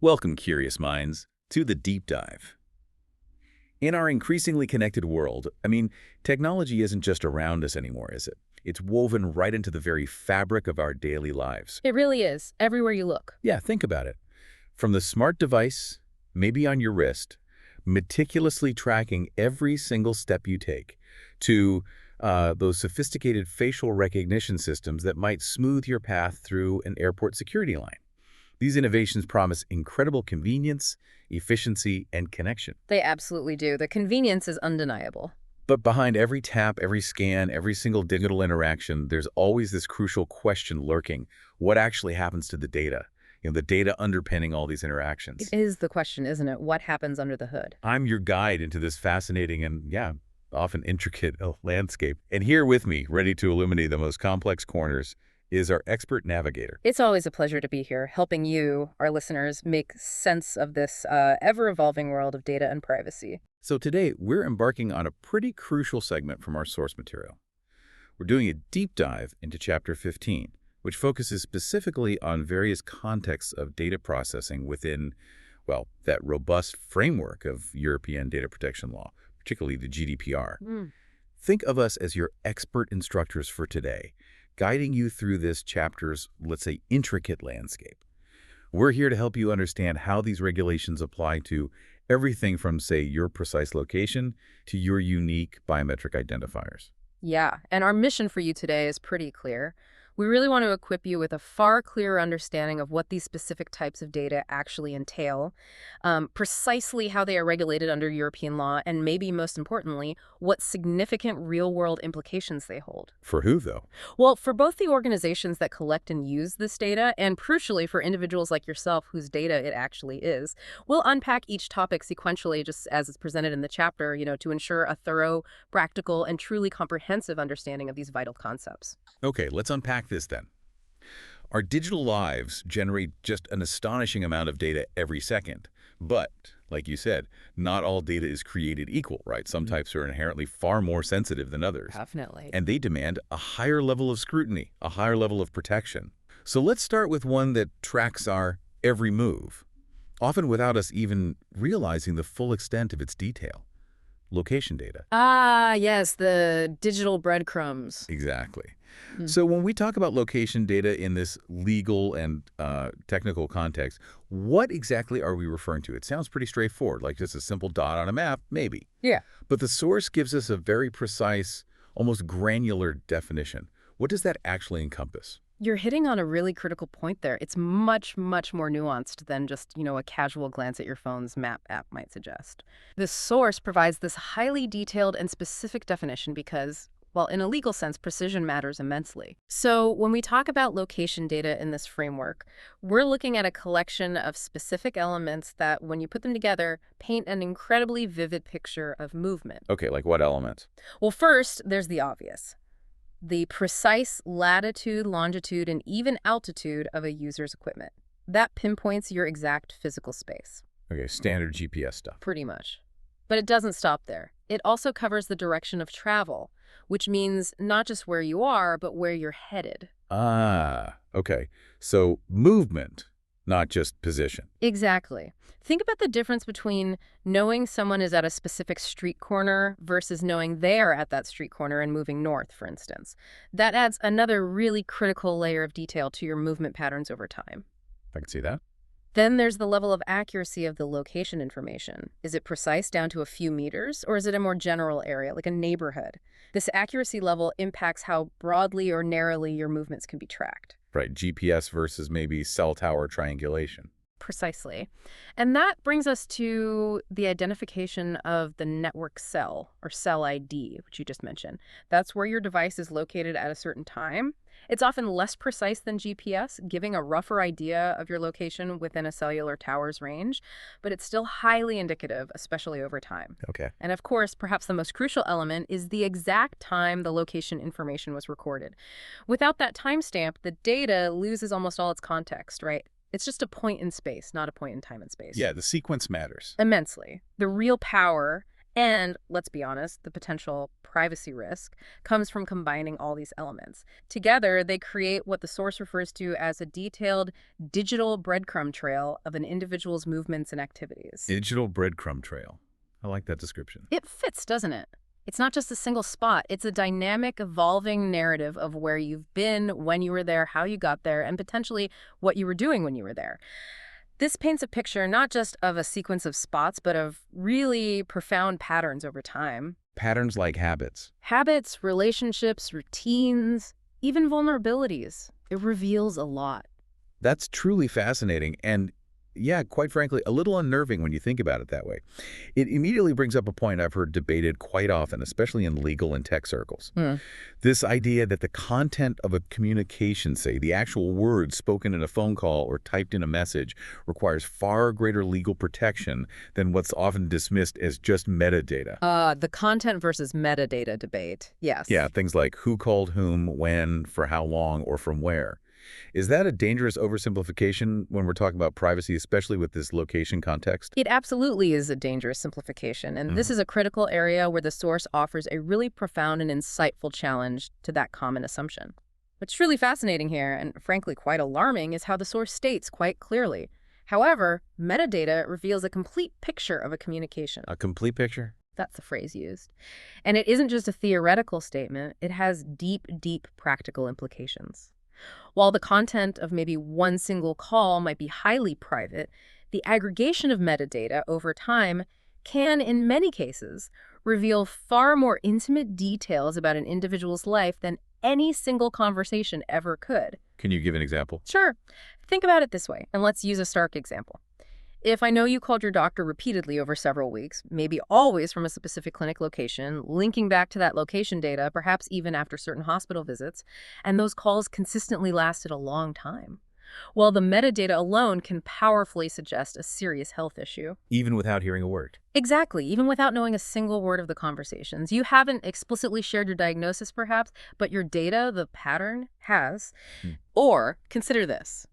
Welcome, curious minds, to the deep dive. In our increasingly connected world, technology isn't just around us anymore, is it? It's woven right into the very fabric of our daily lives. It really is, everywhere you look. Yeah, think about it. From the smart device, maybe on your wrist, meticulously tracking every single step you take, to those sophisticated facial recognition systems that might smooth your path through an airport security line. These innovations promise incredible convenience, efficiency, and connection. They absolutely do. The convenience is undeniable. But behind every tap, every scan, every single digital interaction, there's always this crucial question lurking. What actually happens to the data? The data underpinning all these interactions. It is the question, isn't it? What happens under the hood? I'm your guide into this fascinating and, often intricate landscape. And here with me, ready to illuminate the most complex corners, is our expert navigator. It's always a pleasure to be here, helping you, our listeners, make sense of this ever-evolving world of data and privacy. So today, we're embarking on a pretty crucial segment from our source material. We're doing a deep dive into Chapter 15, which focuses specifically on various contexts of data processing within, that robust framework of European data protection law, particularly the GDPR. Think of us as your expert instructors for today, guiding you through this chapter's, let's say, intricate landscape. We're here to help you understand how these regulations apply to everything from, say, your precise location to your unique biometric identifiers. Yeah, and our mission for you today is pretty clear. We really want to equip you with a far clearer understanding of what these specific types of data actually entail, precisely how they are regulated under European law, and maybe most importantly, what significant real-world implications they hold. For who, though? Well, for both the organizations that collect and use this data, and crucially for individuals like yourself whose data it actually is. We'll unpack each topic sequentially just as it's presented in the chapter, to ensure a thorough, practical, and truly comprehensive understanding of these vital concepts. Okay, let's unpack this then. Our digital lives generate just an astonishing amount of data every second. But, like you said, not all data is created equal, right? Some types are inherently far more sensitive than others. Definitely. And they demand a higher level of scrutiny, a higher level of protection. So let's start with one that tracks our every move, often without us even realizing the full extent of its detail. Location data. Ah, yes, the digital breadcrumbs. Exactly. So when we talk about location data in this legal and technical context, what exactly are we referring to? It sounds pretty straightforward, like just a simple dot on a map, maybe. Yeah. But the source gives us a very precise, almost granular definition. What does that actually encompass? You're hitting on a really critical point there. It's much, much more nuanced than just, a casual glance at your phone's map app might suggest. The source provides this highly detailed and specific definition because, well, in a legal sense, precision matters immensely. So when we talk about location data in this framework, we're looking at a collection of specific elements that, when you put them together, paint an incredibly vivid picture of movement. Okay, like what elements? Well, first, there's the obvious. The precise latitude, longitude, and even altitude of a user's equipment. That pinpoints your exact physical space. Okay, standard GPS stuff. Pretty much. But it doesn't stop there. It also covers the direction of travel, which means not just where you are, but where you're headed. Ah, okay. So movement, not just position. Exactly. Think about the difference between knowing someone is at a specific street corner versus knowing they are at that street corner and moving north, for instance. That adds another really critical layer of detail to your movement patterns over time. I can see that. Then there's the level of accuracy of the location information. Is it precise down to a few meters, or is it a more general area, like a neighborhood? This accuracy level impacts how broadly or narrowly your movements can be tracked. Right, GPS versus maybe cell tower triangulation. Precisely. And that brings us to the identification of the network cell, or cell ID, which you just mentioned. That's where your device is located at a certain time. It's often less precise than GPS, giving a rougher idea of your location within a cellular tower's range, but it's still highly indicative, especially over time. Okay. And of course, perhaps the most crucial element is the exact time the location information was recorded. Without that timestamp, the data loses almost all its context, right? It's just a point in space, not a point in time and space. Yeah, the sequence matters. Immensely. The real power And let's be honest, the potential privacy risk comes from combining all these elements. Together, they create what the source refers to as a detailed digital breadcrumb trail of an individual's movements and activities. Digital breadcrumb trail. I like that description. It fits, doesn't it? It's not just a single spot. It's a dynamic, evolving narrative of where you've been, when you were there, how you got there, and potentially what you were doing when you were there. This paints a picture not just of a sequence of spots, but of really profound patterns over time. Patterns like habits. Habits, relationships, routines, even vulnerabilities. It reveals a lot. That's truly fascinating and, yeah, quite frankly, a little unnerving when you think about it that way. It immediately brings up a point I've heard debated quite often, especially in legal and tech circles. This idea that the content of a communication, say, the actual words spoken in a phone call or typed in a message, requires far greater legal protection than what's often dismissed as just metadata. The content versus metadata debate, yes. Yeah, things like who called whom, when, for how long, or from where. Is that a dangerous oversimplification when we're talking about privacy, especially with this location context? It absolutely is a dangerous simplification, and this is a critical area where the source offers a really profound and insightful challenge to that common assumption. What's really fascinating here, and frankly quite alarming, is how the source states quite clearly. However, metadata reveals a complete picture of a communication. A complete picture? That's the phrase used. And it isn't just a theoretical statement, it has deep, deep practical implications. While the content of maybe one single call might be highly private, the aggregation of metadata over time can, in many cases, reveal far more intimate details about an individual's life than any single conversation ever could. Can you give an example? Sure. Think about it this way, and let's use a stark example. If I know you called your doctor repeatedly over several weeks, maybe always from a specific clinic location, linking back to that location data, perhaps even after certain hospital visits, and those calls consistently lasted a long time, well, the metadata alone can powerfully suggest a serious health issue. Even without hearing a word? Exactly. Even without knowing a single word of the conversations. You haven't explicitly shared your diagnosis, perhaps, but your data, the pattern, has. Or, consider this.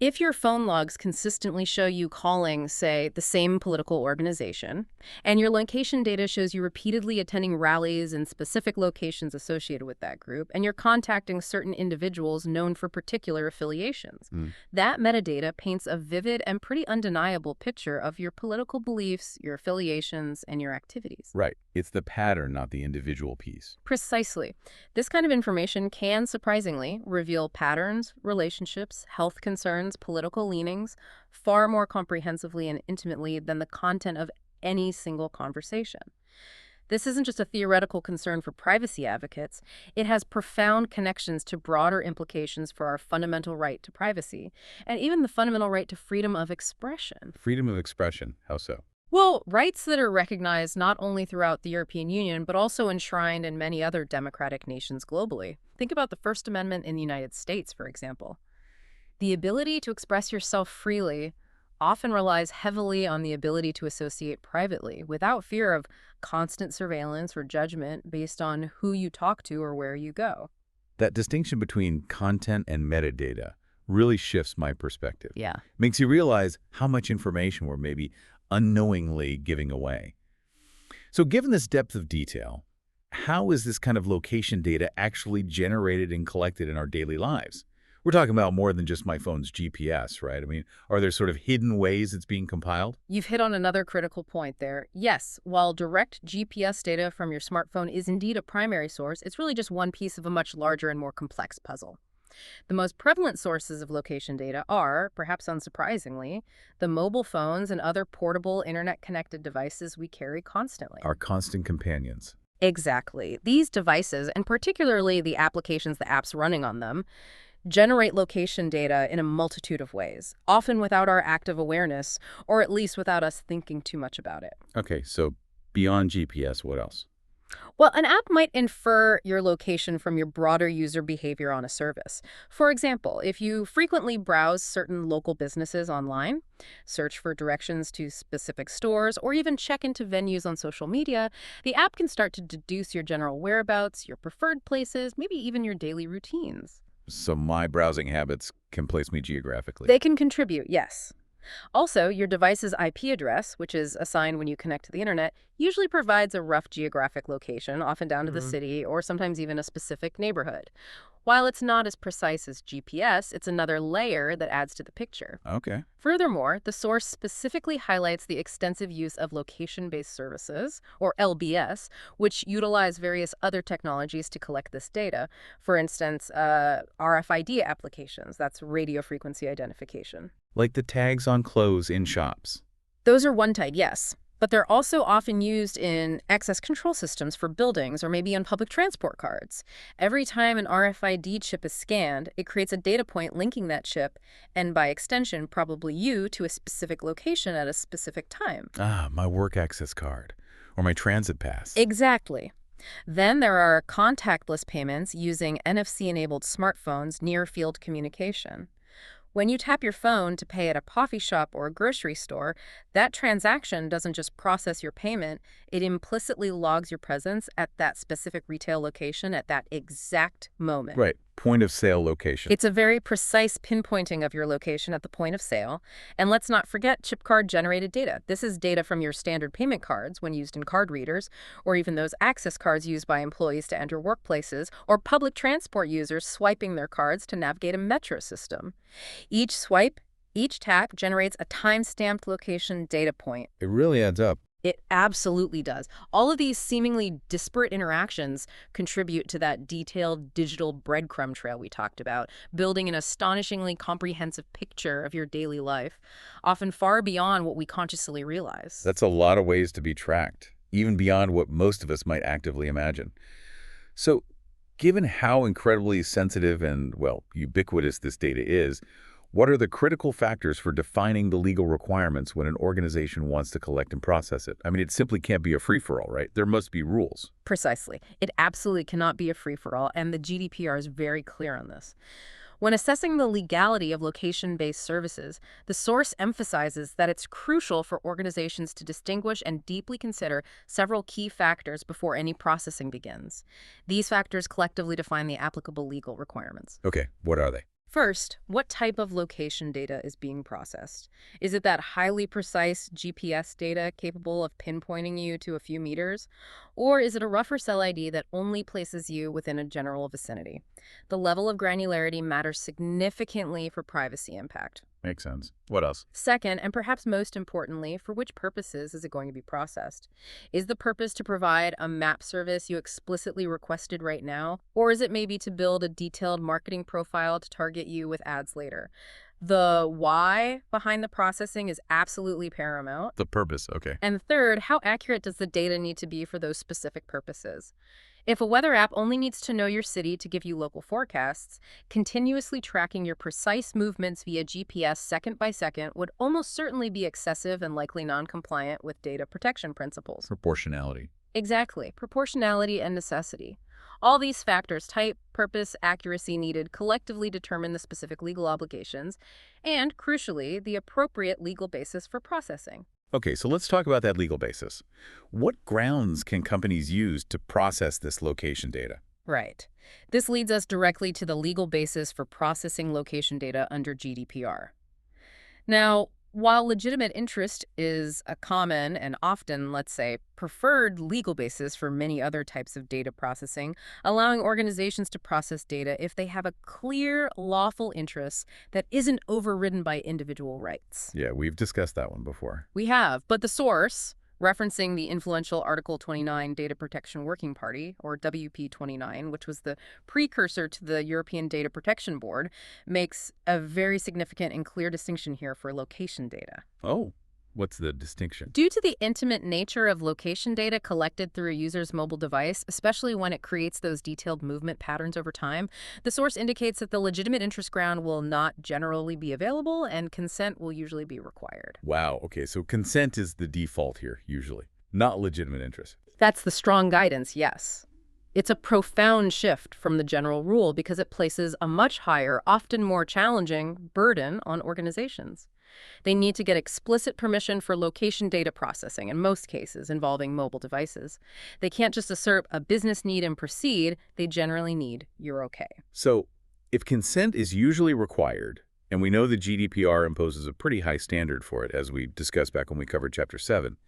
If your phone logs consistently show you calling, say, the same political organization, and your location data shows you repeatedly attending rallies in specific locations associated with that group, and you're contacting certain individuals known for particular affiliations, that metadata paints a vivid and pretty undeniable picture of your political beliefs, your affiliations, and your activities. Right. It's the pattern, not the individual piece. Precisely. This kind of information can, surprisingly, reveal patterns, relationships, health concerns, political leanings, far more comprehensively and intimately than the content of any single conversation. This isn't just a theoretical concern for privacy advocates. It has profound connections to broader implications for our fundamental right to privacy, and even the fundamental right to freedom of expression. Freedom of expression. How so? Well, rights that are recognized not only throughout the European Union, but also enshrined in many other democratic nations globally. Think about the First Amendment in the United States, for example. The ability to express yourself freely often relies heavily on the ability to associate privately, without fear of constant surveillance or judgment based on who you talk to or where you go. That distinction between content and metadata really shifts my perspective. Yeah. Makes you realize how much information we're maybe unknowingly giving away. So given this depth of detail, how is this kind of location data actually generated and collected in our daily lives? We're talking about more than just my phone's GPS, right? I mean, are there sort of hidden ways it's being compiled? You've hit on another critical point there. Yes, while direct GPS data from your smartphone is indeed a primary source, it's really just one piece of a much larger and more complex puzzle. The most prevalent sources of location data are, perhaps unsurprisingly, the mobile phones and other portable internet-connected devices we carry constantly. Our constant companions. Exactly. These devices, and particularly the applications, the apps running on them, generate location data in a multitude of ways, often without our active awareness, or at least without us thinking too much about it. Okay, so beyond GPS, what else? Well, an app might infer your location from your broader user behavior on a service. For example, if you frequently browse certain local businesses online, search for directions to specific stores, or even check into venues on social media, the app can start to deduce your general whereabouts, your preferred places, maybe even your daily routines. So my browsing habits can place me geographically. They can contribute, yes. Also, your device's IP address, which is assigned when you connect to the internet, usually provides a rough geographic location, often down to the city or sometimes even a specific neighborhood. While it's not as precise as GPS, it's another layer that adds to the picture. Okay. Furthermore, the source specifically highlights the extensive use of location-based services, or LBS, which utilize various other technologies to collect this data. For instance, RFID applications, that's radio frequency identification. Like the tags on clothes in shops. Those are one type, yes. But they're also often used in access control systems for buildings or maybe on public transport cards. Every time an RFID chip is scanned, it creates a data point linking that chip and, by extension, probably you to a specific location at a specific time. Ah, my work access card. Or my transit pass. Exactly. Then there are contactless payments using NFC-enabled smartphones near-field communication. When you tap your phone to pay at a coffee shop or a grocery store, that transaction doesn't just process your payment, it implicitly logs your presence at that specific retail location at that exact moment. Right. Point of sale location. It's a very precise pinpointing of your location at the point of sale. And let's not forget chip card generated data. This is data from your standard payment cards when used in card readers, or even those access cards used by employees to enter workplaces, or public transport users swiping their cards to navigate a metro system. Each swipe, each tap generates a time-stamped location data point. It really adds up. It absolutely does. All of these seemingly disparate interactions contribute to that detailed digital breadcrumb trail we talked about, building an astonishingly comprehensive picture of your daily life, often far beyond what we consciously realize. That's a lot of ways to be tracked, even beyond what most of us might actively imagine. So, given how incredibly sensitive and, well, ubiquitous this data is, what are the critical factors for defining the legal requirements when an organization wants to collect and process it? I mean, it simply can't be a free-for-all, right? There must be rules. Precisely. It absolutely cannot be a free-for-all, and the GDPR is very clear on this. When assessing the legality of location-based services, the source emphasizes that it's crucial for organizations to distinguish and deeply consider several key factors before any processing begins. These factors collectively define the applicable legal requirements. Okay, what are they? First, what type of location data is being processed? Is it that highly precise GPS data capable of pinpointing you to a few meters? Or is it a rougher cell ID that only places you within a general vicinity? The level of granularity matters significantly for privacy impact. Makes sense. What else? Second, and perhaps most importantly, for which purposes is it going to be processed? Is the purpose to provide a map service you explicitly requested right now? Or is it maybe to build a detailed marketing profile to target you with ads later? The why behind the processing is absolutely paramount. The purpose, okay. And third, how accurate does the data need to be for those specific purposes? If a weather app only needs to know your city to give you local forecasts, continuously tracking your precise movements via GPS second by second would almost certainly be excessive and likely non-compliant with data protection principles. Proportionality. Exactly. Proportionality and necessity. All these factors, type, purpose, accuracy needed, collectively determine the specific legal obligations and, crucially, the appropriate legal basis for processing. Okay, so let's talk about that legal basis. What grounds can companies use to process this location data? Right. This leads us directly to the legal basis for processing location data under GDPR. Now, while legitimate interest is a common and often, let's say, preferred legal basis for many other types of data processing, allowing organizations to process data if they have a clear, lawful interest that isn't overridden by individual rights. Yeah, we've discussed that one before. We have, but the source, referencing the influential Article 29 Data Protection Working Party, or WP29, which was the precursor to the European Data Protection Board, makes a very significant and clear distinction here for location data. Oh, what's the distinction? Due to the intimate nature of location data collected through a user's mobile device, especially when it creates those detailed movement patterns over time, the source indicates that the legitimate interest ground will not generally be available and consent will usually be required. Wow, okay, so consent is the default here, usually, not legitimate interest. That's the strong guidance, yes. It's a profound shift from the general rule because it places a much higher, often more challenging, burden on organizations. They need to get explicit permission for location data processing, in most cases involving mobile devices. They can't just assert a business need and proceed. They generally need, "you're okay." So, if consent is usually required, And we know the GDPR imposes a pretty high standard for it, as we discussed back when we covered Chapter 7.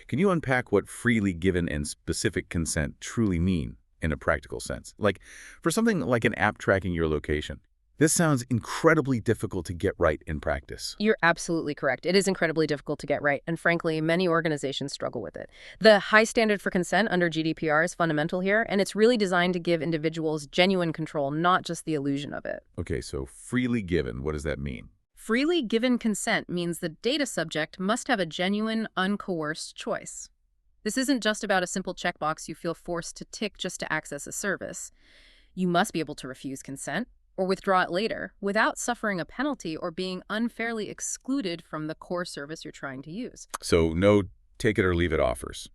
Can you unpack what freely given and specific consent truly mean in a practical sense? Like, for something like an app tracking your location, this sounds incredibly difficult to get right in practice. You're absolutely correct. It is incredibly difficult to get right, and frankly, many organizations struggle with it. The high standard for consent under GDPR is fundamental here, and it's really designed to give individuals genuine control, not just the illusion of it. Okay, so freely given, what does that mean? Freely given consent means the data subject must have a genuine, uncoerced choice. This isn't just about a simple checkbox you feel forced to tick just to access a service. You must be able to refuse consent or withdraw it later without suffering a penalty or being unfairly excluded from the core service you're trying to use. So no take it or leave it offers.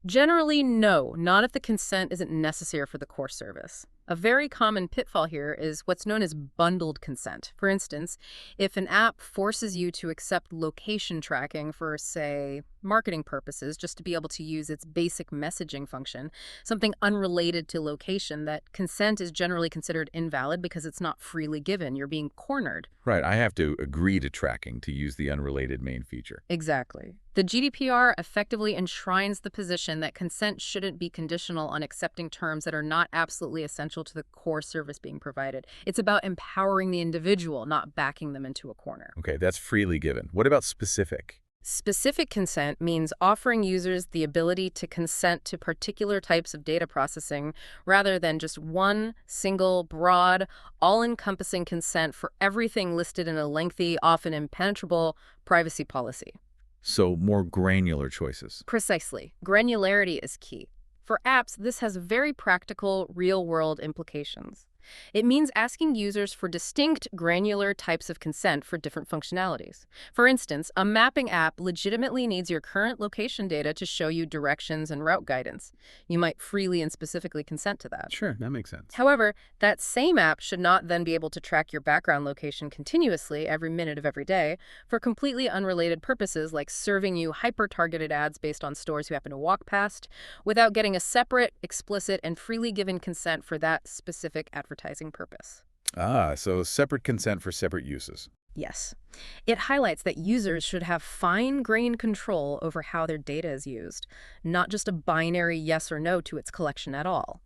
Generally, no, not if the consent isn't necessary for the core service. A very common pitfall here is what's known as bundled consent. For instance, if an app forces you to accept location tracking for, say, marketing purposes, just to be able to use its basic messaging function, something unrelated to location, that consent is generally considered invalid because it's not freely given. You're being cornered. Right, I have to agree to tracking to use the unrelated main feature. Exactly. The GDPR effectively enshrines the position that consent shouldn't be conditional on accepting terms that are not absolutely essential to the core service being provided. It's about empowering the individual, not backing them into a corner. Okay, that's freely given. What about specific? Specific consent means offering users the ability to consent to particular types of data processing rather than just one single, broad, all-encompassing consent for everything listed in a lengthy, often impenetrable privacy policy. So more granular choices. Precisely. Granularity is key. For apps, this has very practical, real-world implications. It means asking users for distinct, granular types of consent for different functionalities. For instance, a mapping app legitimately needs your current location data to show you directions and route guidance. You might freely and specifically consent to that. Sure, that makes sense. However, that same app should not then be able to track your background location continuously every minute of every day for completely unrelated purposes like serving you hyper-targeted ads based on stores you happen to walk past without getting a separate, explicit, and freely given consent for that specific advertising purpose. So separate consent for separate uses. Yes. It highlights that users should have fine-grained control over how their data is used, not just a binary yes or no to its collection at all.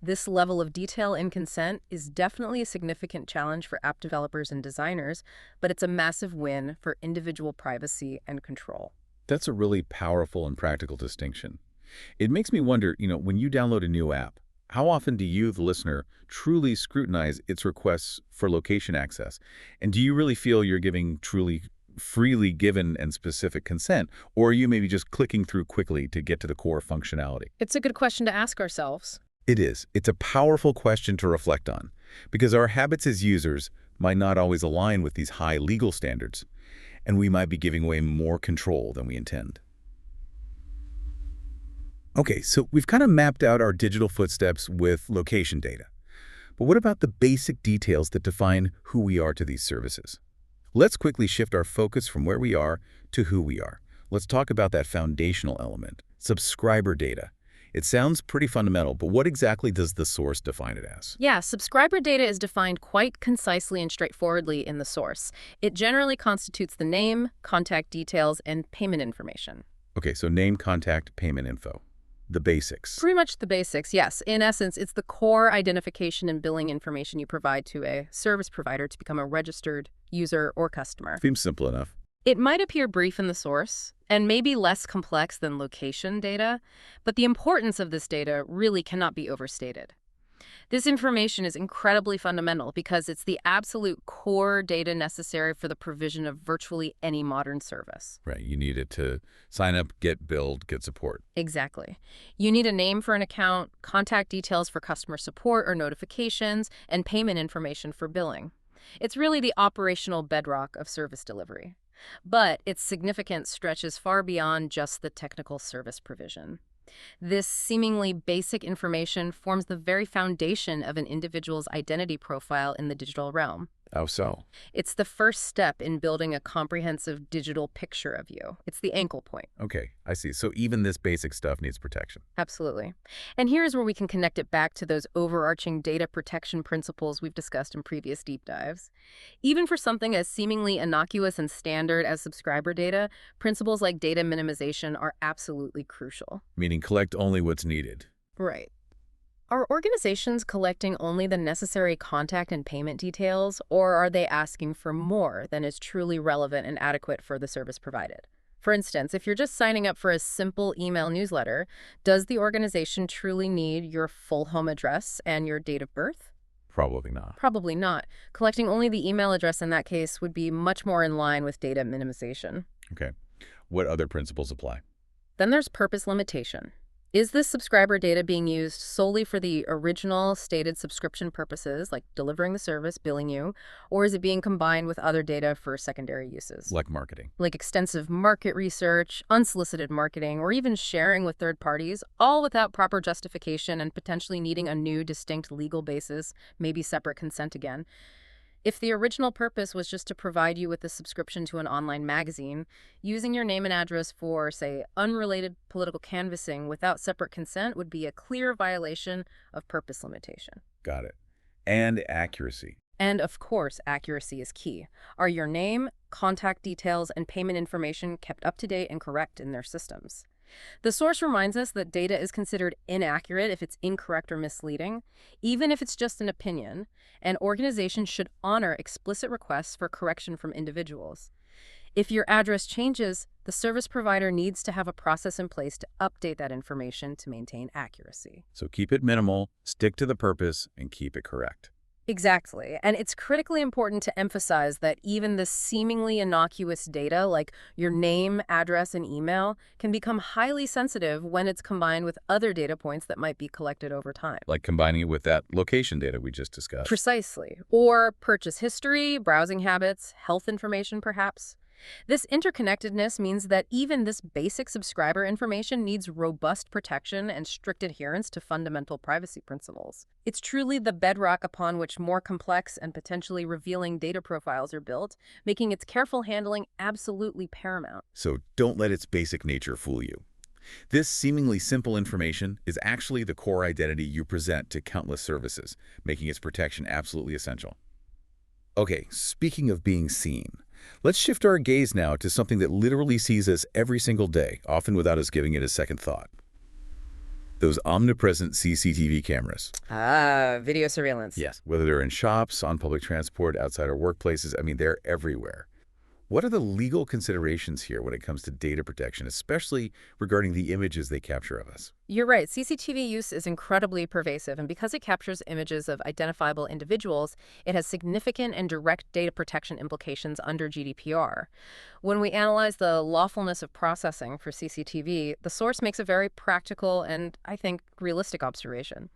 This level of detail in consent is definitely a significant challenge for app developers and designers, but it's a massive win for individual privacy and control. That's a really powerful and practical distinction. It makes me wonder, when you download a new app, how often do you, the listener, truly scrutinize its requests for location access? And do you really feel you're giving truly freely given and specific consent, or are you maybe just clicking through quickly to get to the core functionality? It's a good question to ask ourselves. It is. It's a powerful question to reflect on, because our habits as users might not always align with these high legal standards, and we might be giving away more control than we intend. Okay, so we've kind of mapped out our digital footsteps with location data. But what about the basic details that define who we are to these services? Let's quickly shift our focus from where we are to who we are. Let's talk about that foundational element, subscriber data. It sounds pretty fundamental, but what exactly does the source define it as? Yeah, subscriber data is defined quite concisely and straightforwardly in the source. It generally constitutes the name, contact details, and payment information. Okay, so name, contact, payment info. The basics. Pretty much the basics, yes. In essence, it's the core identification and billing information you provide to a service provider to become a registered user or customer. Seems simple enough. It might appear brief in the source and maybe less complex than location data, but the importance of this data really cannot be overstated. This information is incredibly fundamental because it's the absolute core data necessary for the provision of virtually any modern service. Right, you need it to sign up, get billed, get support. Exactly. You need a name for an account, contact details for customer support or notifications, and payment information for billing. It's really the operational bedrock of service delivery. But its significance stretches far beyond just the technical service provision. This seemingly basic information forms the very foundation of an individual's identity profile in the digital realm. How so? It's the first step in building a comprehensive digital picture of you. It's the ankle point. Okay, I see. So even this basic stuff needs protection. Absolutely. And here's where we can connect it back to those overarching data protection principles we've discussed in previous deep dives. Even for something as seemingly innocuous and standard as subscriber data, principles like data minimization are absolutely crucial. Meaning collect only what's needed. Right. Are organizations collecting only the necessary contact and payment details, or are they asking for more than is truly relevant and adequate for the service provided? For instance, if you're just signing up for a simple email newsletter, does the organization truly need your full home address and your date of birth? Probably not. Probably not. Collecting only the email address in that case would be much more in line with data minimization. Okay. What other principles apply? Then there's purpose limitation. Is this subscriber data being used solely for the original stated subscription purposes, like delivering the service, billing you, or is it being combined with other data for secondary uses? Like marketing. Like extensive market research, unsolicited marketing, or even sharing with third parties, all without proper justification and potentially needing a new distinct legal basis, maybe separate consent again. If the original purpose was just to provide you with a subscription to an online magazine, using your name and address for, say, unrelated political canvassing without separate consent would be a clear violation of purpose limitation. Got it. And accuracy. And of course, accuracy is key. Are your name, contact details, and payment information kept up to date and correct in their systems? The source reminds us that data is considered inaccurate if it's incorrect or misleading, even if it's just an opinion, and organizations should honor explicit requests for correction from individuals. If your address changes, the service provider needs to have a process in place to update that information to maintain accuracy. So keep it minimal, stick to the purpose, and keep it correct. Exactly. And it's critically important to emphasize that even the seemingly innocuous data, like your name, address, and email, can become highly sensitive when it's combined with other data points that might be collected over time. Like combining it with that location data we just discussed. Precisely. Or purchase history, browsing habits, health information, perhaps. This interconnectedness means that even this basic subscriber information needs robust protection and strict adherence to fundamental privacy principles. It's truly the bedrock upon which more complex and potentially revealing data profiles are built, making its careful handling absolutely paramount. So don't let its basic nature fool you. This seemingly simple information is actually the core identity you present to countless services, making its protection absolutely essential. Okay, speaking of being seen, let's shift our gaze now to something that literally sees us every single day, often without us giving it a second thought. Those omnipresent CCTV cameras. Video surveillance. Yes. Whether they're in shops, on public transport, outside our workplaces, they're everywhere. What are the legal considerations here when it comes to data protection, especially regarding the images they capture of us? You're right. CCTV use is incredibly pervasive, and because it captures images of identifiable individuals, it has significant and direct data protection implications under GDPR. When we analyze the lawfulness of processing for CCTV, the source makes a very practical and, I think, realistic observation.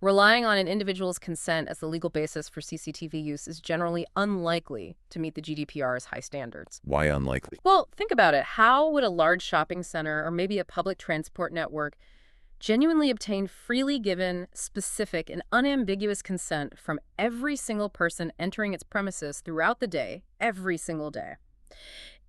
Relying on an individual's consent as the legal basis for CCTV use is generally unlikely to meet the GDPR's high standards. Why unlikely? Well, think about it. How would a large shopping center or maybe a public transport network genuinely obtain freely given, specific, and unambiguous consent from every single person entering its premises throughout the day, every single day?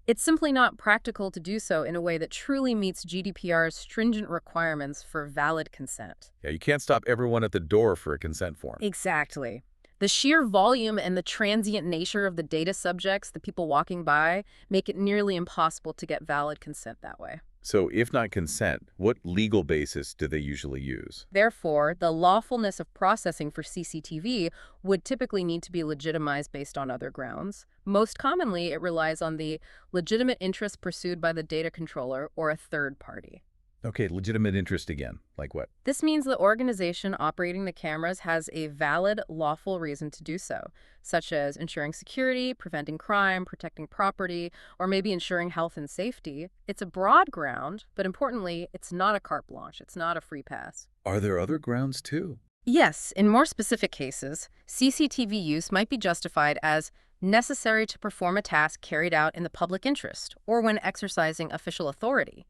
It's simply not practical to do so in a way that truly meets GDPR's stringent requirements for valid consent. Yeah, you can't stop everyone at the door for a consent form. Exactly. The sheer volume and the transient nature of the data subjects, the people walking by, make it nearly impossible to get valid consent that way. So if not consent, what legal basis do they usually use? Therefore, the lawfulness of processing for CCTV would typically need to be legitimized based on other grounds. Most commonly, it relies on the legitimate interest pursued by the data controller or a third party. Okay, legitimate interest again. Like what? This means the organization operating the cameras has a valid, lawful reason to do so, such as ensuring security, preventing crime, protecting property, or maybe ensuring health and safety. It's a broad ground, but importantly, it's not a carte blanche. It's not a free pass. Are there other grounds too? Yes, in more specific cases, CCTV use might be justified as necessary to perform a task carried out in the public interest or when exercising official authority.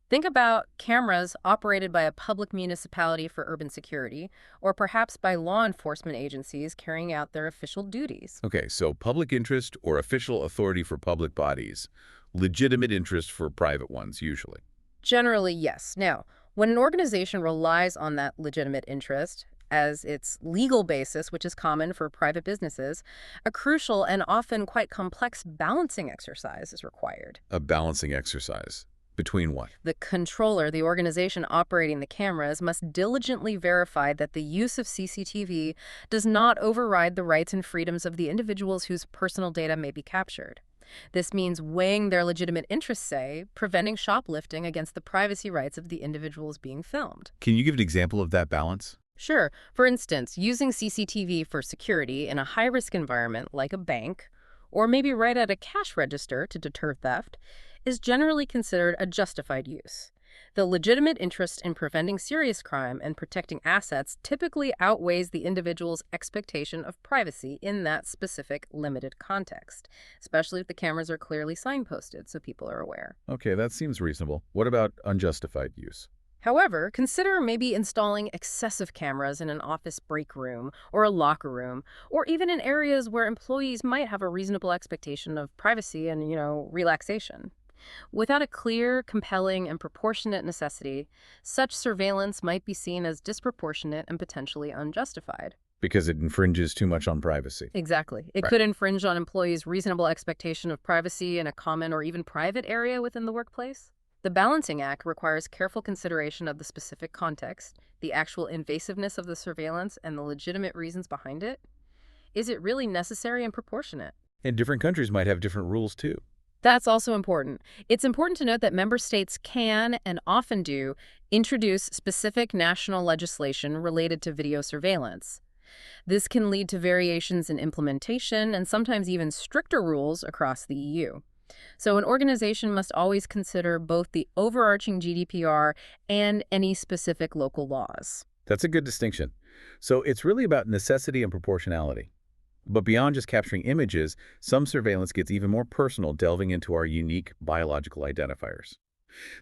Think about cameras operated by a public municipality for urban security, or perhaps by law enforcement agencies carrying out their official duties. Okay, so public interest or official authority for public bodies, legitimate interest for private ones, usually. Generally, yes. Now, when an organization relies on that legitimate interest as its legal basis, which is common for private businesses, a crucial and often quite complex balancing exercise is required. A balancing exercise. Between what? The controller, the organization operating the cameras, must diligently verify that the use of CCTV does not override the rights and freedoms of the individuals whose personal data may be captured. This means weighing their legitimate interests, say, preventing shoplifting against the privacy rights of the individuals being filmed. Can you give an example of that balance? Sure, for instance, using CCTV for security in a high-risk environment like a bank, or maybe right at a cash register to deter theft, is generally considered a justified use. The legitimate interest in preventing serious crime and protecting assets typically outweighs the individual's expectation of privacy in that specific limited context, especially if the cameras are clearly signposted so people are aware. Okay, that seems reasonable. What about unjustified use? However, consider maybe installing excessive cameras in an office break room or a locker room, or even in areas where employees might have a reasonable expectation of privacy and, relaxation. Without a clear, compelling, and proportionate necessity, such surveillance might be seen as disproportionate and potentially unjustified. Because it infringes too much on privacy. Exactly. It Right. could infringe on employees' reasonable expectation of privacy in a common or even private area within the workplace. The Balancing Act requires careful consideration of the specific context, the actual invasiveness of the surveillance, and the legitimate reasons behind it. Is it really necessary and proportionate? And different countries might have different rules too. That's also important. It's important to note that member states can, and often do, introduce specific national legislation related to video surveillance. This can lead to variations in implementation and sometimes even stricter rules across the EU. So an organization must always consider both the overarching GDPR and any specific local laws. That's a good distinction. So it's really about necessity and proportionality. But beyond just capturing images, some surveillance gets even more personal, delving into our unique biological identifiers.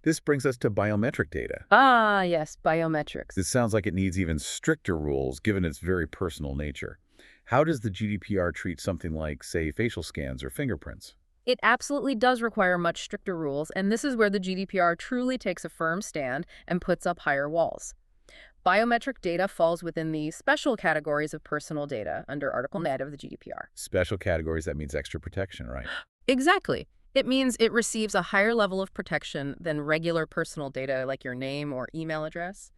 This brings us to biometric data. Ah, yes, biometrics. This sounds like it needs even stricter rules, given its very personal nature. How does the GDPR treat something like, say, facial scans or fingerprints? It absolutely does require much stricter rules, and this is where the GDPR truly takes a firm stand and puts up higher walls. Biometric data falls within the special categories of personal data under Article 9 of the GDPR. Special categories, that means extra protection, right? Exactly. It means it receives a higher level of protection than regular personal data like your name or email address.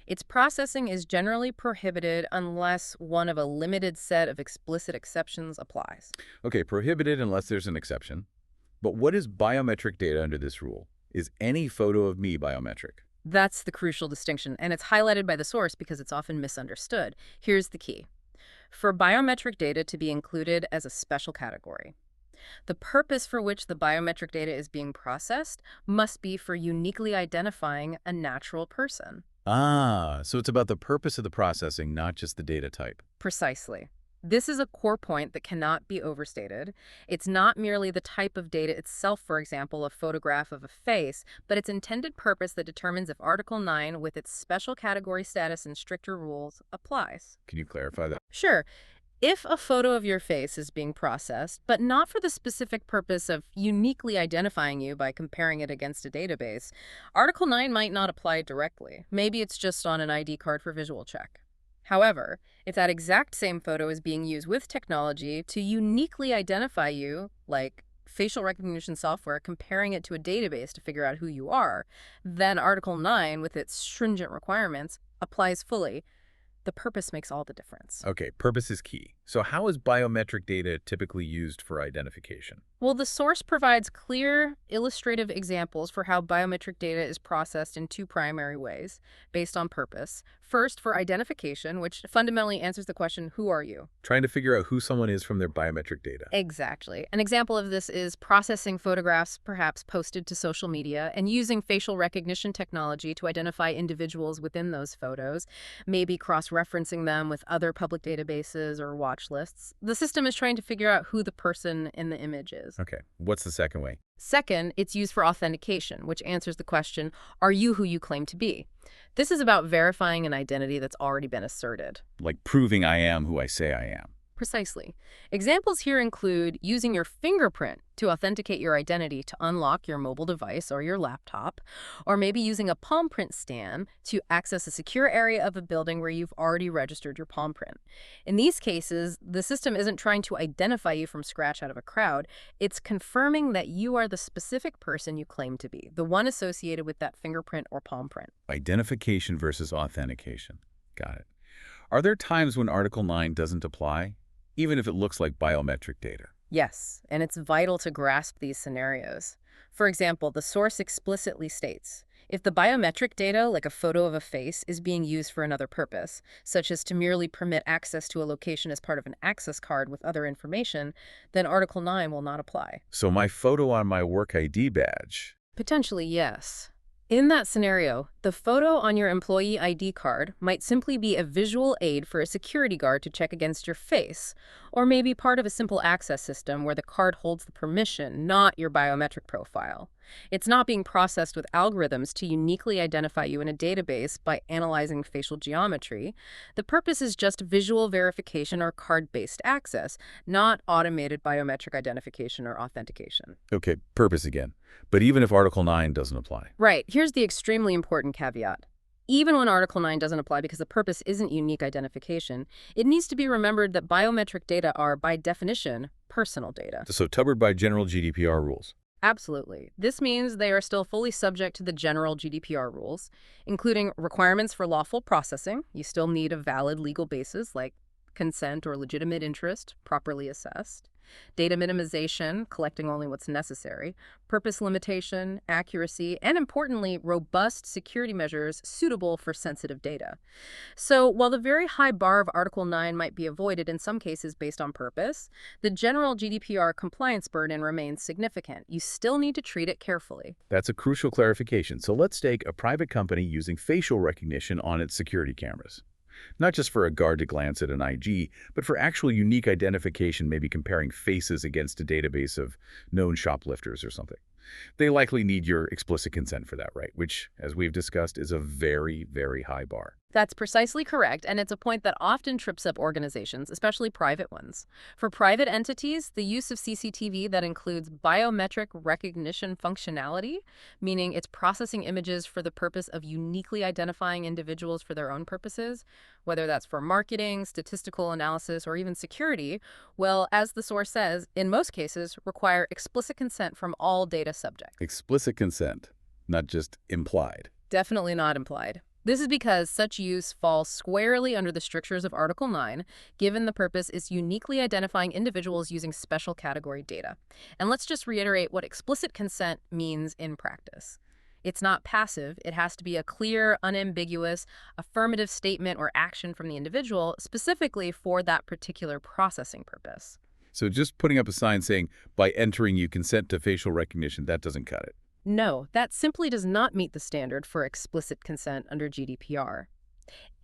Its processing is generally prohibited unless one of a limited set of explicit exceptions applies. Okay, prohibited unless there's an exception. But what is biometric data under this rule? Is any photo of me biometric? That's the crucial distinction, and it's highlighted by the source because it's often misunderstood. Here's the key. For biometric data to be included as a special category, the purpose for which the biometric data is being processed must be for uniquely identifying a natural person. Ah, so it's about the purpose of the processing, not just the data type. Precisely. This is a core point that cannot be overstated. It's not merely the type of data itself, for example, a photograph of a face, but its intended purpose that determines if Article 9, with its special category status and stricter rules, applies. Can you clarify that? Sure. If a photo of your face is being processed, but not for the specific purpose of uniquely identifying you by comparing it against a database, Article 9 might not apply directly. Maybe it's just on an ID card for visual check. However, if that exact same photo is being used with technology to uniquely identify you, like facial recognition software comparing it to a database to figure out who you are, then Article 9, with its stringent requirements, applies fully. The purpose makes all the difference. Okay, purpose is key. So how is biometric data typically used for identification? Well, the source provides clear, illustrative examples for how biometric data is processed in two primary ways, based on purpose. First, for identification, which fundamentally answers the question, who are you? Trying to figure out who someone is from their biometric data. Exactly. An example of this is processing photographs, perhaps posted to social media, and using facial recognition technology to identify individuals within those photos, maybe cross-referencing them with other public databases or watch lists. The system is trying to figure out who the person in the image is. Okay, what's the second way? Second, it's used for authentication, which answers the question, are you who you claim to be? This is about verifying an identity that's already been asserted. Like proving I am who I say I am. Precisely. Examples here include using your fingerprint to authenticate your identity to unlock your mobile device or your laptop, or maybe using a palm print scan to access a secure area of a building where you've already registered your palm print. In these cases, the system isn't trying to identify you from scratch out of a crowd. It's confirming that you are the specific person you claim to be, the one associated with that fingerprint or palm print. Identification versus authentication. Got it. Are there times when Article 9 doesn't apply, even if it looks like biometric data? Yes, and it's vital to grasp these scenarios. For example, the source explicitly states, if the biometric data, like a photo of a face, is being used for another purpose, such as to merely permit access to a location as part of an access card with other information, then Article 9 will not apply. So my photo on my work ID badge. Potentially, yes. In that scenario, the photo on your employee ID card might simply be a visual aid for a security guard to check against your face, or maybe part of a simple access system where the card holds the permission, not your biometric profile. It's not being processed with algorithms to uniquely identify you in a database by analyzing facial geometry. The purpose is just visual verification or card-based access, not automated biometric identification or authentication. Okay, purpose again. But even if Article 9 doesn't apply. Right. Here's the extremely important caveat. Even when Article 9 doesn't apply because the purpose isn't unique identification, it needs to be remembered that biometric data are, by definition, personal data. So covered by general GDPR rules. Absolutely. This means they are still fully subject to the general GDPR rules, including requirements for lawful processing. You still need a valid legal basis like consent or legitimate interest, properly assessed. Data minimization, collecting only what's necessary, purpose limitation, accuracy, and importantly, robust security measures suitable for sensitive data. So while the very high bar of Article 9 might be avoided in some cases based on purpose, the general GDPR compliance burden remains significant. You still need to treat it carefully. That's a crucial clarification. So let's take a private company using facial recognition on its security cameras. Not just for a guard to glance at an IG, but for actual unique identification, maybe comparing faces against a database of known shoplifters or something. They likely need your explicit consent for that, right? Which, as we've discussed, is a very, very high bar. That's precisely correct, and it's a point that often trips up organizations, especially private ones. For private entities, the use of CCTV that includes biometric recognition functionality, meaning it's processing images for the purpose of uniquely identifying individuals for their own purposes, whether that's for marketing, statistical analysis, or even security, well, as the source says, in most cases, require explicit consent from all data subjects. Explicit consent, not just implied. Definitely not implied. This is because such use falls squarely under the strictures of Article 9, given the purpose is uniquely identifying individuals using special category data. And let's just reiterate what explicit consent means in practice. It's not passive. It has to be a clear, unambiguous, affirmative statement or action from the individual, specifically for that particular processing purpose. So just putting up a sign saying, by entering you consent to facial recognition, that doesn't cut it. No, that simply does not meet the standard for explicit consent under GDPR.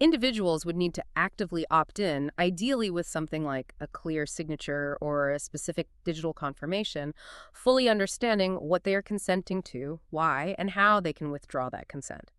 Individuals would need to actively opt in, ideally with something like a clear signature or a specific digital confirmation, fully understanding what they are consenting to, why, and how they can withdraw that consent.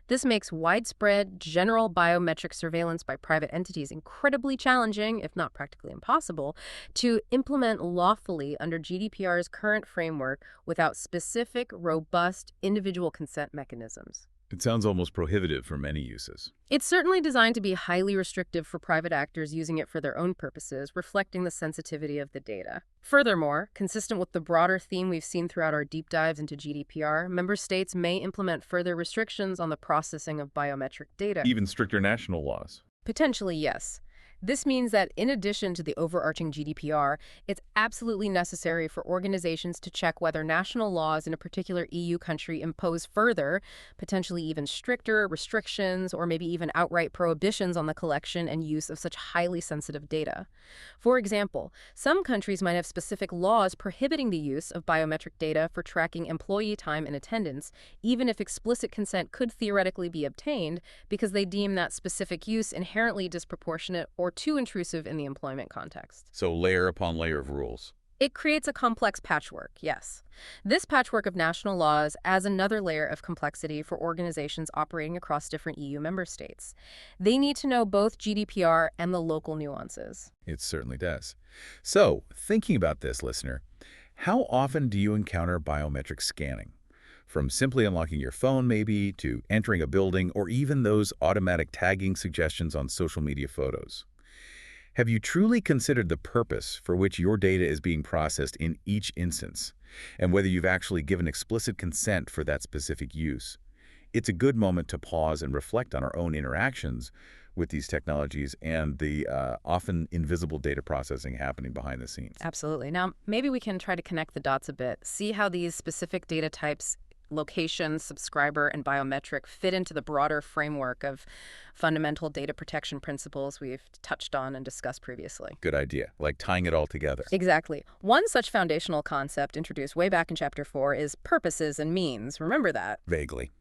This makes widespread, general biometric surveillance by private entities incredibly challenging, if not practically impossible, to implement lawfully under GDPR's current framework without specific, robust, individual consent mechanisms. It sounds almost prohibitive for many uses. It's certainly designed to be highly restrictive for private actors using it for their own purposes, reflecting the sensitivity of the data. Furthermore, consistent with the broader theme we've seen throughout our deep dives into GDPR, member states may implement further restrictions on the processing of biometric data. Even stricter national laws. Potentially, yes. This means that in addition to the overarching GDPR, it's absolutely necessary for organizations to check whether national laws in a particular EU country impose further, potentially even stricter restrictions or maybe even outright prohibitions on the collection and use of such highly sensitive data. For example, some countries might have specific laws prohibiting the use of biometric data for tracking employee time and attendance, even if explicit consent could theoretically be obtained because they deem that specific use inherently disproportionate or or too intrusive in the employment context. So layer upon layer of rules. It creates a complex patchwork, yes. This patchwork of national laws adds another layer of complexity for organizations operating across different EU member states. They need to know both GDPR and the local nuances. It certainly does. So, thinking about this, listener, how often do you encounter biometric scanning? From simply unlocking your phone, maybe, to entering a building, or even those automatic tagging suggestions on social media photos. Have you truly considered the purpose for which your data is being processed in each instance, and whether you've actually given explicit consent for that specific use? It's a good moment to pause and reflect on our own interactions with these technologies and the often invisible data processing happening behind the scenes. Absolutely. Now, maybe we can try to connect the dots a bit, see how these specific data types, location, subscriber, and biometric fit into the broader framework of fundamental data protection principles we've touched on and discussed previously. Good idea, like tying it all together. Exactly. One such foundational concept introduced way back in Chapter 4 is purposes and means. Remember that? Vaguely.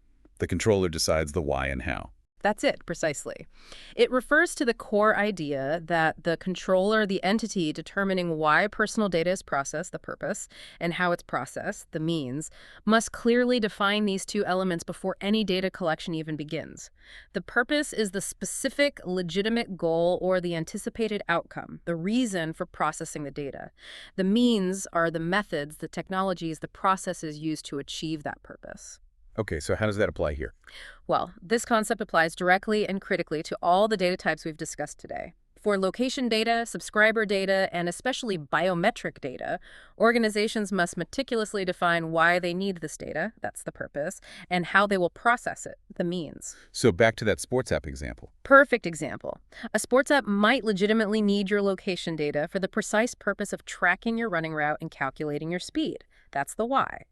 The controller decides the why and how. That's it, precisely. It refers to the core idea that the controller, the entity determining why personal data is processed, the purpose, and how it's processed, the means, must clearly define these two elements before any data collection even begins. The purpose is the specific, legitimate goal or the anticipated outcome, the reason for processing the data. The means are the methods, the technologies, the processes used to achieve that purpose. Okay, so how does that apply here? Well, this concept applies directly and critically to all the data types we've discussed today. For location data, subscriber data, and especially biometric data, organizations must meticulously define why they need this data, that's the purpose, and how they will process it, the means. So back to that sports app example. Perfect example. A sports app might legitimately need your location data for the precise purpose of tracking your running route and calculating your speed. That's the why.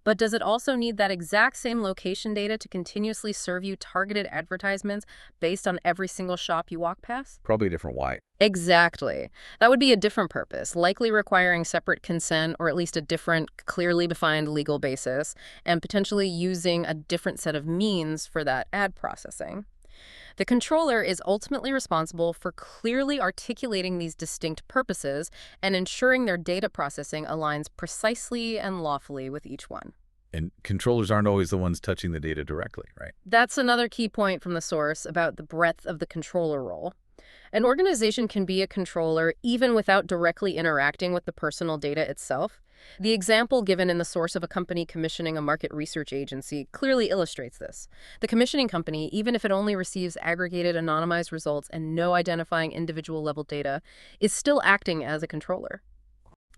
But does it also need that exact same location data to continuously serve you targeted advertisements based on every single shop you walk past? Probably a different why. Exactly. That would be a different purpose, likely requiring separate consent or at least a different, clearly defined legal basis, and potentially using a different set of means for that ad processing. The controller is ultimately responsible for clearly articulating these distinct purposes and ensuring their data processing aligns precisely and lawfully with each one. And controllers aren't always the ones touching the data directly, right? That's another key point from the source about the breadth of the controller role. An organization can be a controller even without directly interacting with the personal data itself. The example given in the source of a company commissioning a market research agency clearly illustrates this. The commissioning company, even if it only receives aggregated anonymized results and no identifying individual level data, is still acting as a controller.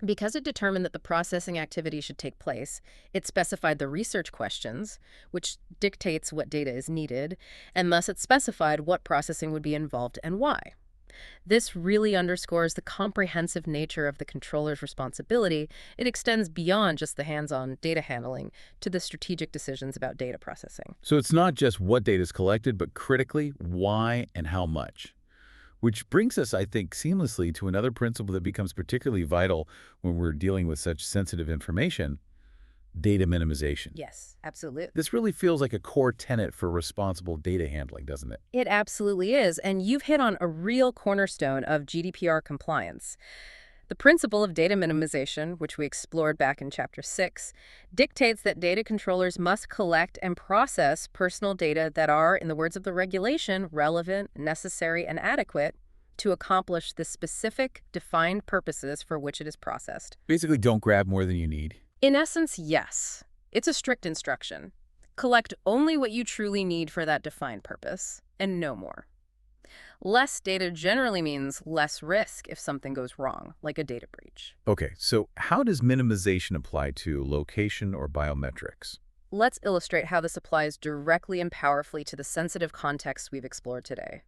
Because it determined that the processing activity should take place, it specified the research questions, which dictates what data is needed, and thus it specified what processing would be involved and why. This really underscores the comprehensive nature of the controller's responsibility. It extends beyond just the hands-on data handling to the strategic decisions about data processing. So it's not just what data is collected, but critically, why and how much. Which brings us, I think, seamlessly to another principle that becomes particularly vital when we're dealing with such sensitive information: data minimization. Yes, absolutely. This really feels like a core tenet for responsible data handling, doesn't it? It absolutely is, and you've hit on a real cornerstone of GDPR compliance. The principle of data minimization, which we explored back in Chapter 6, dictates that data controllers must collect and process personal data that are, in the words of the regulation, relevant, necessary, and adequate to accomplish the specific, defined purposes for which it is processed. Basically, don't grab more than you need. In essence, yes. It's a strict instruction. Collect only what you truly need for that defined purpose, and no more. Less data generally means less risk if something goes wrong, like a data breach. Okay, so how does minimization apply to location or biometrics? Let's illustrate how this applies directly and powerfully to the sensitive context we've explored today.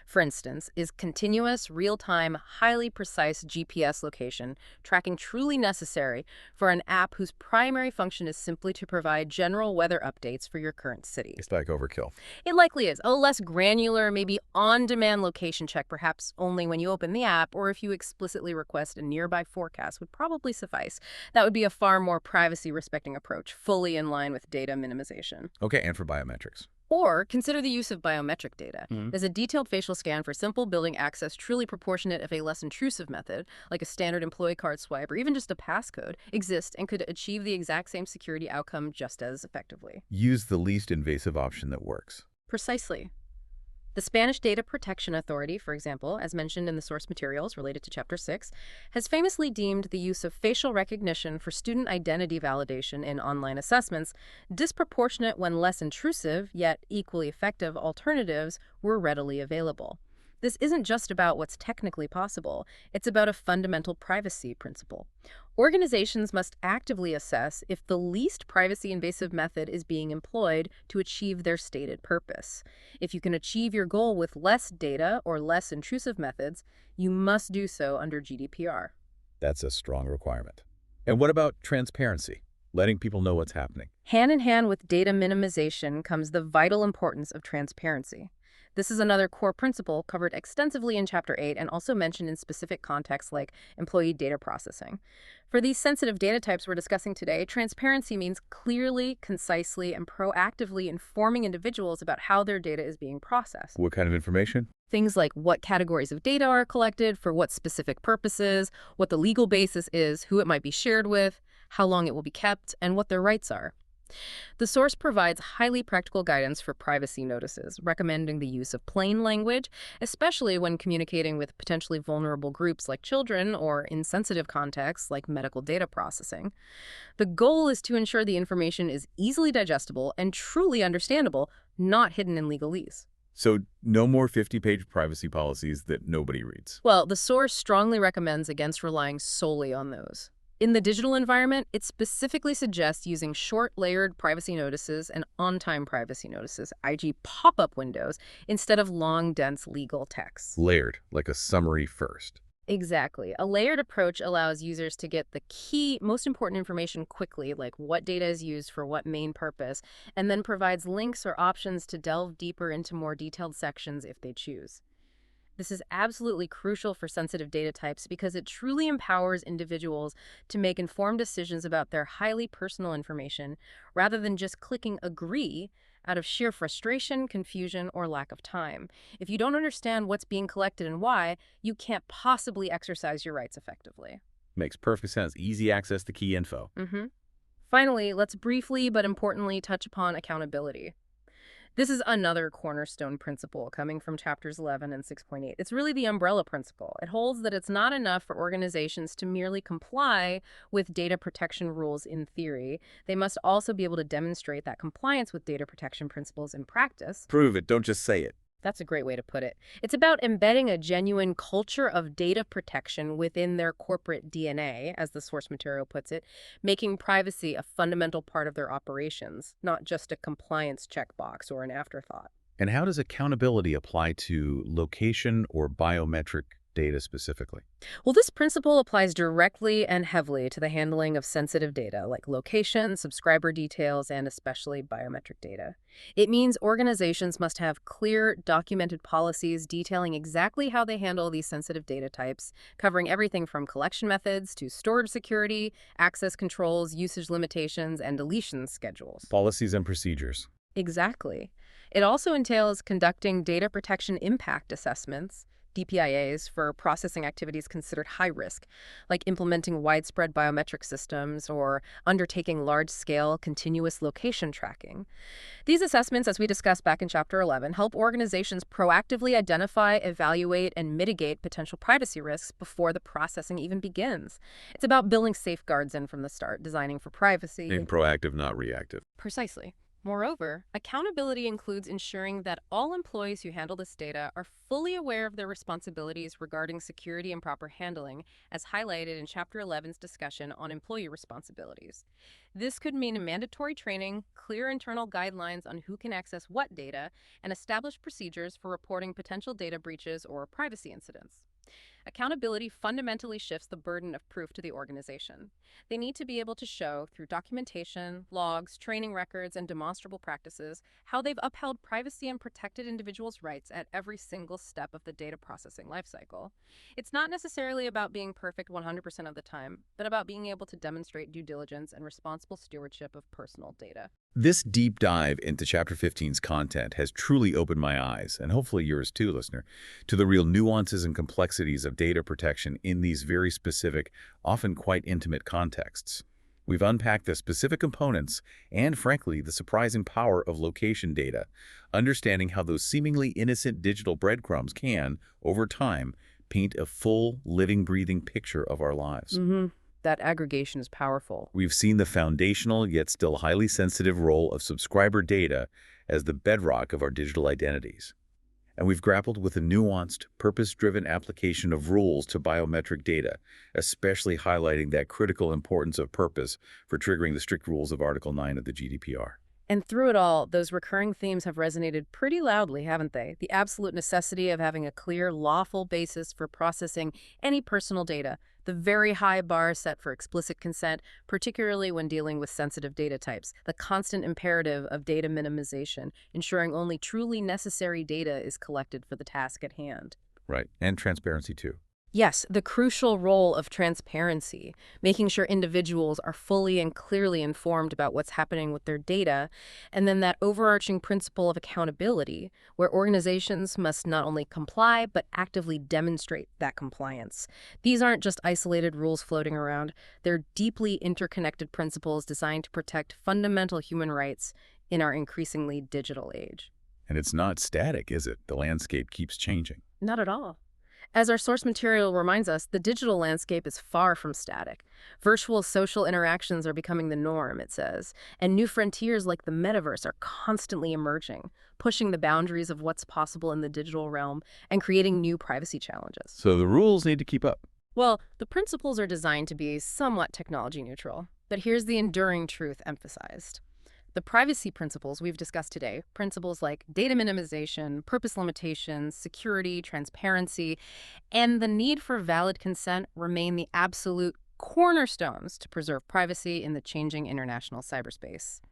For instance, is continuous, real-time, highly precise GPS location tracking truly necessary for an app whose primary function is simply to provide general weather updates for your current city? It's like overkill. It likely is. A less granular, maybe on-demand location check, perhaps only when you open the app or if you explicitly request a nearby forecast, would probably suffice. That would be a far more privacy-respecting approach, fully in line with data minimization. Okay, and for biometrics? Or consider the use of biometric data. Mhm. Does a detailed facial scan for simple building access truly proportionate if a less intrusive method, like a standard employee card swipe or even just a passcode, exist and could achieve the exact same security outcome just as effectively? Use the least invasive option that works. Precisely. The Spanish Data Protection Authority, for example, as mentioned in the source materials related to Chapter 6, has famously deemed the use of facial recognition for student identity validation in online assessments disproportionate when less intrusive, yet equally effective alternatives were readily available. This isn't just about what's technically possible, it's about a fundamental privacy principle. Organizations must actively assess if the least privacy invasive method is being employed to achieve their stated purpose. If you can achieve your goal with less data or less intrusive methods, you must do so under GDPR. That's a strong requirement. And what about transparency? Letting people know what's happening. Hand in hand with data minimization comes the vital importance of transparency. This is another core principle covered extensively in Chapter 8 and also mentioned in specific contexts like employee data processing. For these sensitive data types we're discussing today, transparency means clearly, concisely, and proactively informing individuals about how their data is being processed. What kind of information? Things like what categories of data are collected, for what specific purposes, what the legal basis is, who it might be shared with, how long it will be kept, and what their rights are. The source provides highly practical guidance for privacy notices, recommending the use of plain language, especially when communicating with potentially vulnerable groups like children or in sensitive contexts like medical data processing. The goal is to ensure the information is easily digestible and truly understandable, not hidden in legalese. So no more 50-page privacy policies that nobody reads. Well, the source strongly recommends against relying solely on those. In the digital environment, it specifically suggests using short, layered privacy notices and on-time privacy notices, i.e. pop-up windows, instead of long, dense legal texts. Layered, like a summary first. Exactly. A layered approach allows users to get the key, most important information quickly, like what data is used for what main purpose, and then provides links or options to delve deeper into more detailed sections if they choose. This is absolutely crucial for sensitive data types because it truly empowers individuals to make informed decisions about their highly personal information rather than just clicking agree out of sheer frustration, confusion, or lack of time. If you don't understand what's being collected and why, you can't possibly exercise your rights effectively. Makes perfect sense. Easy access to key info. Finally, let's briefly but importantly touch upon accountability. This is another cornerstone principle coming from chapters 11 and 6.8. It's really the umbrella principle. It holds that it's not enough for organizations to merely comply with data protection rules in theory. They must also be able to demonstrate that compliance with data protection principles in practice. Prove it, don't just say it. That's a great way to put it. It's about embedding a genuine culture of data protection within their corporate DNA, as the source material puts it, making privacy a fundamental part of their operations, not just a compliance checkbox or an afterthought. And how does accountability apply to location or biometric data specifically? Well, this principle applies directly and heavily to the handling of sensitive data like location, subscriber details, and especially biometric data. It means organizations must have clear, documented policies detailing exactly how they handle these sensitive data types, covering everything from collection methods to storage security, access controls, usage limitations, and deletion schedules. Policies and procedures. Exactly. It also entails conducting data protection impact assessments, DPIAs, for processing activities considered high risk, like implementing widespread biometric systems or undertaking large-scale continuous location tracking. These assessments, as we discussed back in Chapter 11, help organizations proactively identify, evaluate, and mitigate potential privacy risks before the processing even begins. It's about building safeguards in from the start, designing for privacy. Being proactive, not reactive. Precisely. Moreover, accountability includes ensuring that all employees who handle this data are fully aware of their responsibilities regarding security and proper handling, as highlighted in Chapter 11's discussion on employee responsibilities. This could mean mandatory training, clear internal guidelines on who can access what data, and established procedures for reporting potential data breaches or privacy incidents. Accountability fundamentally shifts the burden of proof to the organization. They need to be able to show, through documentation, logs, training records, and demonstrable practices, how they've upheld privacy and protected individuals' rights at every single step of the data processing lifecycle. It's not necessarily about being perfect 100% of the time, but about being able to demonstrate due diligence and responsible stewardship of personal data. This deep dive into Chapter 15's content has truly opened my eyes, and hopefully yours too, listener, to the real nuances and complexities of data protection in these very specific, often quite intimate contexts. We've unpacked the specific components and, frankly, the surprising power of location data, understanding how those seemingly innocent digital breadcrumbs can, over time, paint a full, living, breathing picture of our lives. That aggregation is powerful. We've seen the foundational yet still highly sensitive role of subscriber data as the bedrock of our digital identities. And we've grappled with the nuanced, purpose-driven application of rules to biometric data, especially highlighting that critical importance of purpose for triggering the strict rules of Article 9 of the GDPR. And through it all, those recurring themes have resonated pretty loudly, haven't they? The absolute necessity of having a clear, lawful basis for processing any personal data, the very high bar set for explicit consent, particularly when dealing with sensitive data types, the constant imperative of data minimization, ensuring only truly necessary data is collected for the task at hand. Right, and transparency too. Yes, the crucial role of transparency, making sure individuals are fully and clearly informed about what's happening with their data, and then that overarching principle of accountability, where organizations must not only comply, but actively demonstrate that compliance. These aren't just isolated rules floating around. They're deeply interconnected principles designed to protect fundamental human rights in our increasingly digital age. And it's not static, is it? The landscape keeps changing. Not at all. As our source material reminds us, the digital landscape is far from static. Virtual social interactions are becoming the norm, it says, and new frontiers like the metaverse are constantly emerging, pushing the boundaries of what's possible in the digital realm and creating new privacy challenges. So the rules need to keep up. Well, the principles are designed to be somewhat technology neutral, but here's the enduring truth emphasized. The privacy principles we've discussed today, principles like data minimization, purpose limitations, security, transparency, and the need for valid consent remain the absolute cornerstones to preserve privacy in the changing international cyberspace.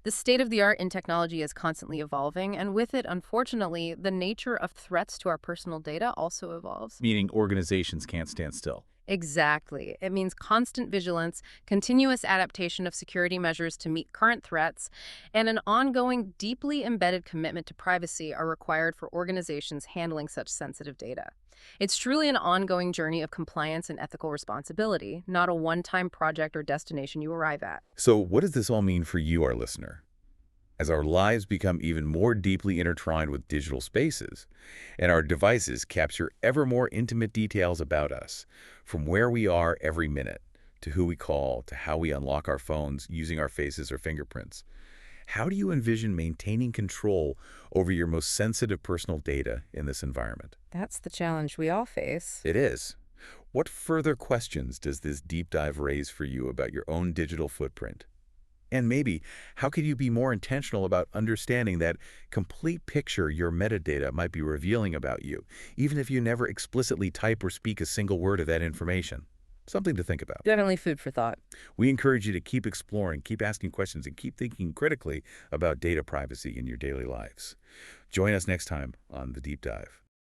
The state of the art in technology is constantly evolving, and with it, unfortunately, the nature of threats to our personal data also evolves. Meaning organizations can't stand still. Exactly. It means constant vigilance, continuous adaptation of security measures to meet current threats, and an ongoing, deeply embedded commitment to privacy are required for organizations handling such sensitive data. It's truly an ongoing journey of compliance and ethical responsibility, not a one-time project or destination you arrive at. So what does this all mean for you, our listener? As our lives become even more deeply intertwined with digital spaces, and our devices capture ever more intimate details about us, from where we are every minute, to who we call, to how we unlock our phones using our faces or fingerprints, how do you envision maintaining control over your most sensitive personal data in this environment? That's the challenge we all face. It is. What further questions does this deep dive raise for you about your own digital footprint? And maybe, how could you be more intentional about understanding that complete picture your metadata might be revealing about you, even if you never explicitly type or speak a single word of that information? Something to think about. Definitely food for thought. We encourage you to keep exploring, keep asking questions, and keep thinking critically about data privacy in your daily lives. Join us next time on The Deep Dive.